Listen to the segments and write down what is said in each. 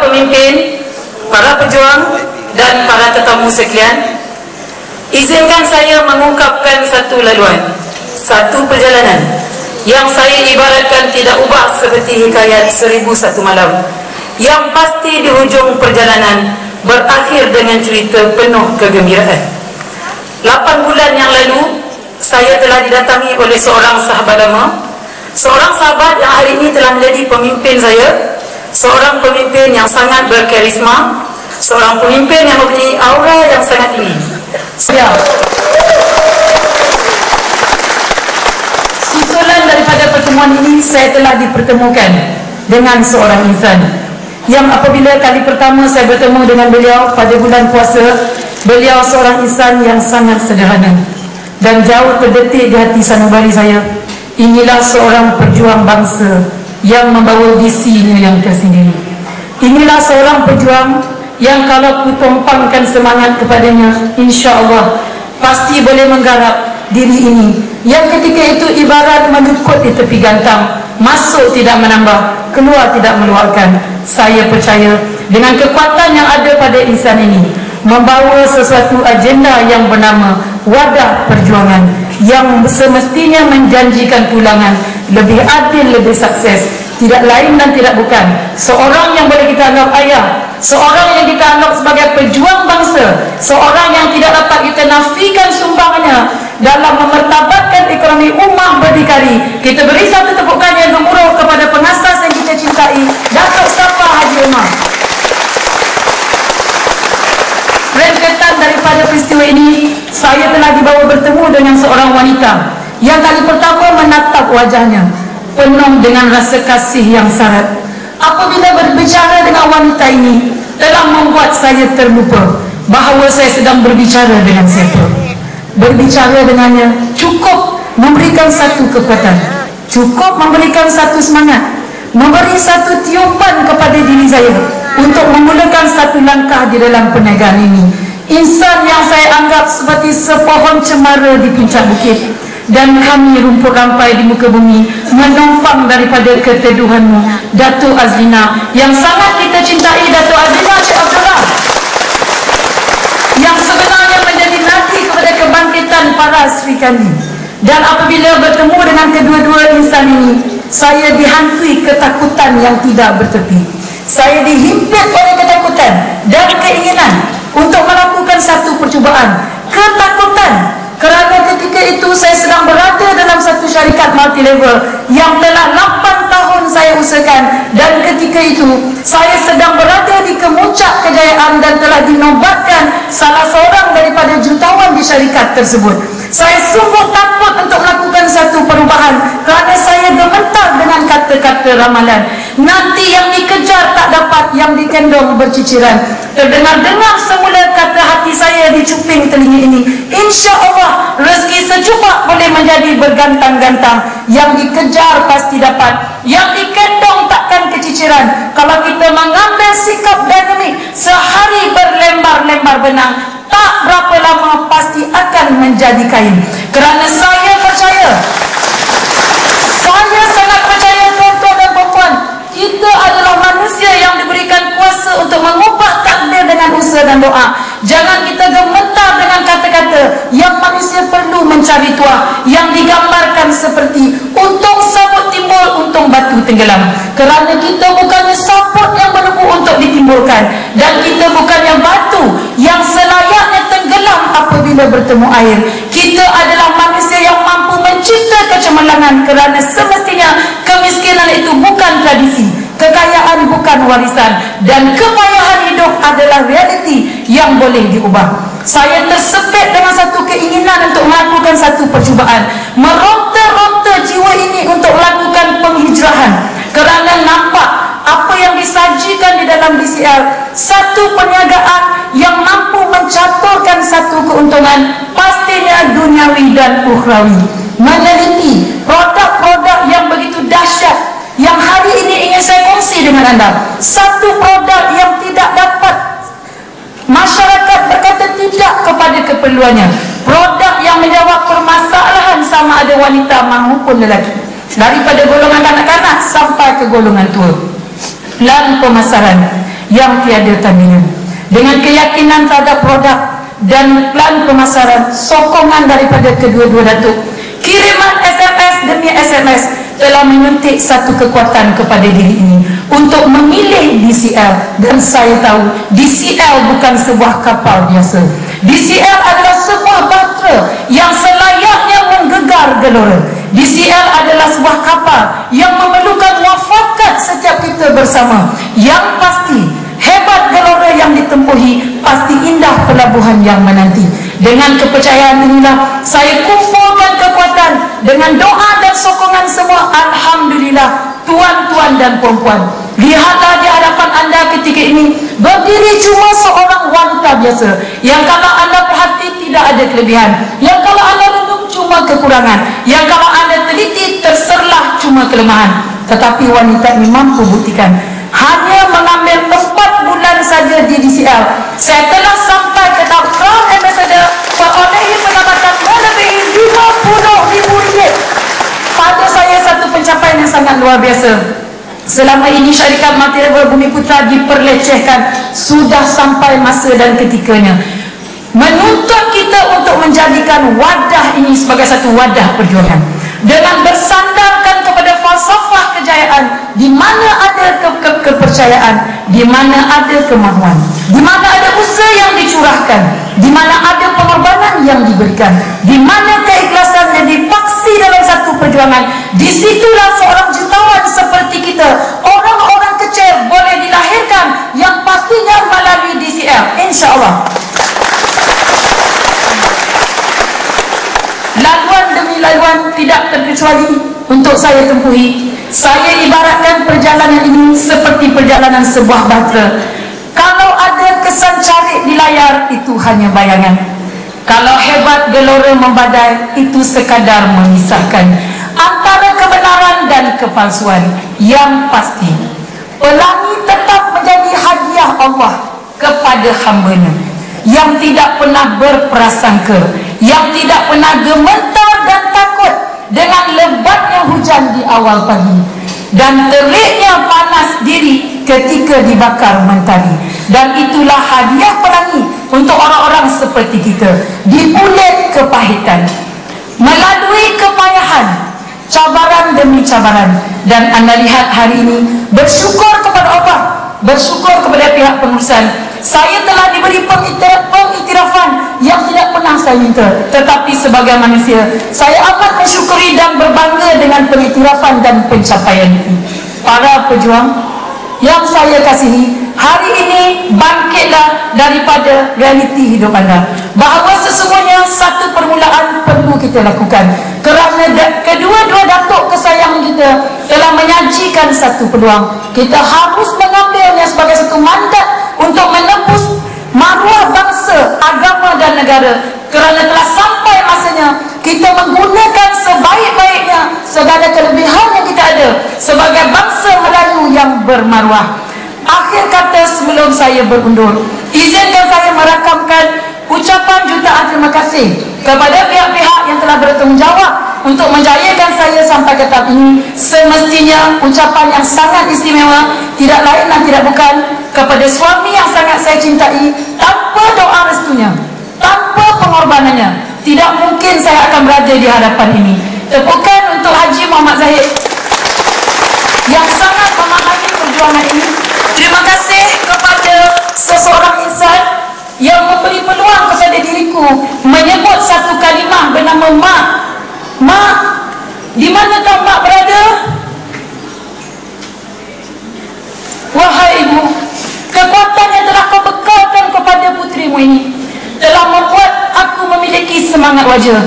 pemimpin, para pejuang dan para tetamu sekalian, izinkan saya mengungkapkan satu laluan, satu perjalanan yang saya ibaratkan tidak ubah seperti hikayat 1001 malam, yang pasti di hujung perjalanan berakhir dengan cerita penuh kegembiraan. 8 bulan yang lalu, saya telah didatangi oleh seorang sahabat lama, seorang sahabat yang hari ini telah menjadi pemimpin saya, seorang pemimpin yang sangat berkarisma, seorang pemimpin yang mempunyai aura yang sangat tinggi. Susulan daripada pertemuan ini, saya telah dipertemukan dengan seorang insan yang apabila kali pertama saya bertemu dengan beliau pada bulan puasa, beliau seorang insan yang sangat sederhana dan jauh terdetik di hati sanubari saya. Inilah seorang perjuang bangsa yang membawa visinya yang tersendiri. Inilah seorang pejuang yang kalau ku tumpangkan semangat kepadanya, insya-Allah pasti boleh menggarap diri ini yang ketika itu ibarat melukut di tepi gantang, masuk tidak menambah, keluar tidak meluarkan. Saya percaya dengan kekuatan yang ada pada insan ini, membawa sesuatu agenda yang bernama wadah perjuangan yang semestinya menjanjikan pulangan lebih adil, lebih sukses. Tidak lain dan tidak bukan seorang yang boleh kita anggap ayah, seorang yang kita anggap sebagai pejuang bangsa, seorang yang tidak dapat kita nafikan sumbangannya dalam memertabatkan ekonomi ummah berdikari. Kita beri satu tepukan yang gemuruh kepada pengasas yang kita cintai, Datuk Safar Haji Umar. Rentetan daripada peristiwa ini, saya telah dibawa bertemu dengan seorang wanita yang kali pertama menatap wajahnya penuh dengan rasa kasih yang syarat. Apabila berbicara dengan wanita ini, telah membuat saya terlupa bahawa saya sedang berbicara dengan siapa. Berbicara dengannya cukup memberikan satu kekuatan, cukup memberikan satu semangat, memberi satu tiupan kepada diri saya untuk memulakan satu langkah di dalam perniagaan ini. Insan yang saya anggap seperti sepohon cemara di puncak bukit, dan kami rumput rampai di muka bumi, menumpang daripada keteduhanmu, Datuk Azlina, yang sangat kita cintai, Datuk Azlina Syed Abdullah, yang sebenarnya menjadi nadi kepada kebangkitan para Sri Kandi. Dan apabila bertemu dengan kedua-dua insan ini, saya dihantui ketakutan yang tidak bertepi. Saya dihimpit oleh ketakutan dan keinginan untuk melakukan satu percubaan. Ketakutan kerana ketika itu saya sedang berada dalam satu syarikat multi level yang telah 8 tahun saya usahakan, dan ketika itu saya sedang berada di kemuncak kejayaan dan telah dinobatkan salah seorang daripada jutawan di syarikat tersebut. Saya sungguh takut untuk melakukan satu perubahan kerana saya gemetar dengan kata-kata ramalan. Nanti yang dikejar tak dapat, yang dikendong berciciran. Terdengar-dengar semula kata hati saya di cuping telinga ini, insya-Allah rezeki secupak boleh menjadi bergantang-gantang. Yang dikejar pasti dapat, yang dikendong takkan keciciran. Kalau kita mengambil sikap dinamik, sehari berlembar-lembar benang, tak berapa lama pasti akan menjadi kain. Kerana saya percaya, saya sangat percaya tuan-tuan dan puan-puan, kita adalah manusia yang diberikan kuasa untuk mengubah takdir dengan usaha dan doa. Jangan kita gemetar dengan kata-kata yang manusia perlu mencari tuah, yang digambarkan seperti untung sabut timbul, untung batu tenggelam. Kerana kita bukannya sabut yang berdebu untuk ditimbulkan, dan kita bukannya batu yang selayaknya tenggelam apabila bertemu air. Kita adalah manusia yang mampu mencipta kecemerlangan, kerana semestinya kemiskinan itu bukan tradisi, kekayaan bukan warisan, dan kepayahan hidup adalah realiti yang boleh diubah. Saya tersepit dengan satu keinginan untuk melakukan satu percubaan, meronta-ronta jiwa ini untuk melakukan penghijrahan, kerana nampak apa yang disajikan di dalam DCR, satu perniagaan yang mampu mencaturkan satu keuntungan, pastinya duniawi dan ukhrawi. Meneliti produk-produk yang begitu dahsyat yang hari ini ingin saya kongsi dengan anda. Satu produk yang tidak dapat masyarakat berkata tidak kepada keperluannya, produk yang menjawab permasalahan sama ada wanita maupun lelaki, daripada golongan kanak-kanak sampai ke golongan tua. Plan pemasaran yang tiada tandingan. Dengan keyakinan terhadap produk dan plan pemasaran, sokongan daripada kedua-dua datuk, kiriman SMS demi SMS telah menyuntik satu kekuatan kepada diri ini untuk memilih DCL. Dan saya tahu DCL bukan sebuah kapal biasa. DCL adalah sebuah bahtera yang selayaknya menggegar gelora. DCL adalah sebuah kapal yang memerlukan muafakat setiap kita bersama. Yang pasti hebat gelora yang ditempuhi, pasti indah pelabuhan yang menanti. Dengan kepercayaan inilah saya kumpulkan kekuatan dengan doa dan sokongan semua. Alhamdulillah, tuan-tuan dan puan-puan, lihatlah di hadapan anda ketika ini berdiri cuma seorang wanita biasa yang kalau anda perhati tidak ada kelebihan, yang kalau anda renung cuma kekurangan, yang kalau anda teliti terserlah cuma kelemahan. Tetapi wanita ini mampu buktikan. Hanya mengambil 4 bulan saja di DCL, saya telah sampai ke tahap Crown Ambassador, perolehi pendapatan melebihi RM50,000. Pada saya satu pencapaian yang sangat luar biasa. Selama ini syarikat Multilevel Bumiputra diperlecehkan. Sudah sampai masa dan ketikanya menuntut kita untuk menjadikan wadah ini sebagai satu wadah perjuangan, dengan bersandarkan kepada falsafah kejayaan, di mana ada kepercayaan, di mana ada kemahuan, di mana ada usaha yang dicurahkan, di mana ada pengorbanan yang diberikan, di mana keikhlasan yang dipaksi dalam satu perjuangan. Disitulah seorang jutawan seperti kita, orang-orang kecil, boleh dilahirkan, yang pastinya melalui DCL, insya-Allah. Laluan demi laluan tidak terkecuali untuk saya tempuhi. Saya ibaratkan perjalanan ini seperti perjalanan sebuah bahtera. Kalau ada kesan carik di layar, itu hanya bayangan. Kalau hebat gelora membadai, itu sekadar memisahkan antara kebenaran dan kepalsuan. Yang pasti, pelangi tetap menjadi hadiah Allah kepada hamba-Nya yang tidak pernah berprasangka, yang tidak pernah gemetar dan takut dengan lebatnya hujan di awal pagi dan teriknya panas diri ketika dibakar mentari. Dan itulah hadiah pelangi untuk orang-orang seperti kita, di bulan kepahitan, melalui kepayahan, cabaran demi cabaran. Dan anda lihat hari ini, bersyukur kepada Allah, bersyukur kepada pihak pengurusan, saya telah diberi pengiktirafan yang tidak pernah saya minta. Tetapi sebagai manusia, saya amat mensyukuri dan berbangga dengan pengiktirafan dan pencapaian itu. Para pejuang yang saya kasihi, hari ini bangkitlah daripada realiti hidup anda, bahawa sesungguhnya satu permulaan perlu kita lakukan. Kerana kedua-dua datuk kesayangan kita telah menyajikan satu peluang. Kita harus mengambilnya sebagai satu mandat untuk menembus maruah bangsa, agama dan negara. Kerana telah sampai masanya kita menggunakan sebaik-baiknya segala kelebihan yang kita ada sebagai bangsa Melayu yang bermaruah. Akhir kata sebelum saya berundur, izinkan saya merakamkan ucapan jutaan terima kasih kepada pihak-pihak yang telah bertanggungjawab untuk menjayakan saya sampai ke tahap ini. Semestinya ucapan yang sangat istimewa, tidak lain dan tidak bukan, kepada suami yang sangat saya cintai. Tanpa doa restunya, tanpa pengorbanannya, tidak mungkin saya akan berada di hadapan ini. Tepukan untuk Haji Muhammad Zahid yang sangat memahami perjuangan ini. Terima kasih kepada seseorang insan yang memberi peluang kepada diriku menyebut satu kalimah bernama Mak. Mak, di manakah Mak berada? Wahai Ibu, kekuatan yang telah kau bekalkan kepada putrimu ini telah membuat aku memiliki semangat wajah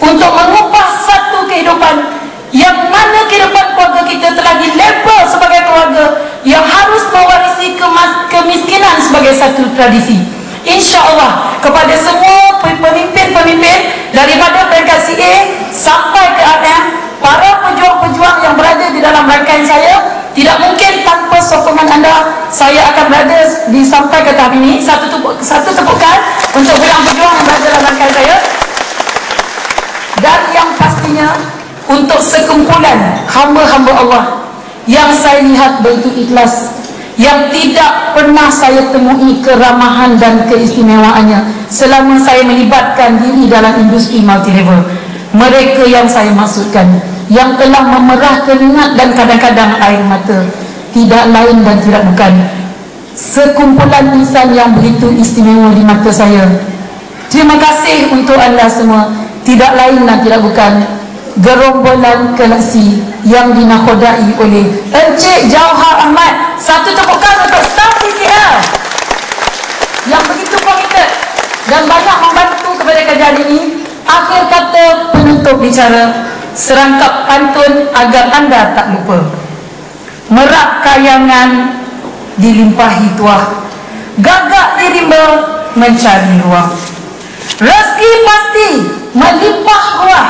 untuk mengubah satu kehidupan yang mana kehidupan keluarga kita telah dilabel sebagai keluarga yang harus mewarisi kemiskinan sebagai satu tradisi. InsyaAllah kepada semua pemimpin-pemimpin daripada peringkat CA sampai ke RM, para pejuang-pejuang yang berada di dalam rangkaian saya, tidak mungkin tanpa sokongan anda saya akan berada sampai ke tahap ini. Satu tepukan untuk pejuang-pejuang yang berada dalam rangkaian saya. Dan yang pastinya untuk sekumpulan hamba-hamba Allah yang saya lihat begitu ikhlas, yang tidak pernah saya temui keramahan dan keistimewaannya selama saya melibatkan diri dalam industri multilevel. Mereka yang saya maksudkan, yang telah memerah keringat dan kadang-kadang air mata, tidak lain dan tidak bukan sekumpulan insan yang begitu istimewa di mata saya. Terima kasih untuk anda semua. Tidak lain dan tidak bukan gerombolan Kelaksi yang dinakodai oleh Encik Jauhar Ahmad. Satu tepukan untuk staf TCL yang begitu komited dan banyak membantu kepada kerjaan ini. Akhir kata penutup bicara, serangkap pantun agar anda tak lupa. Merak kayangan dilimpahi tuah, gagak dirimba mencari ruang. Rezeki pasti melimpah ruah,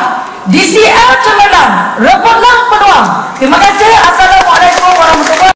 DCL cemerlang, rebutlah peluang. Terima kasih. Assalamualaikum warahmatullahi wabarakatuh.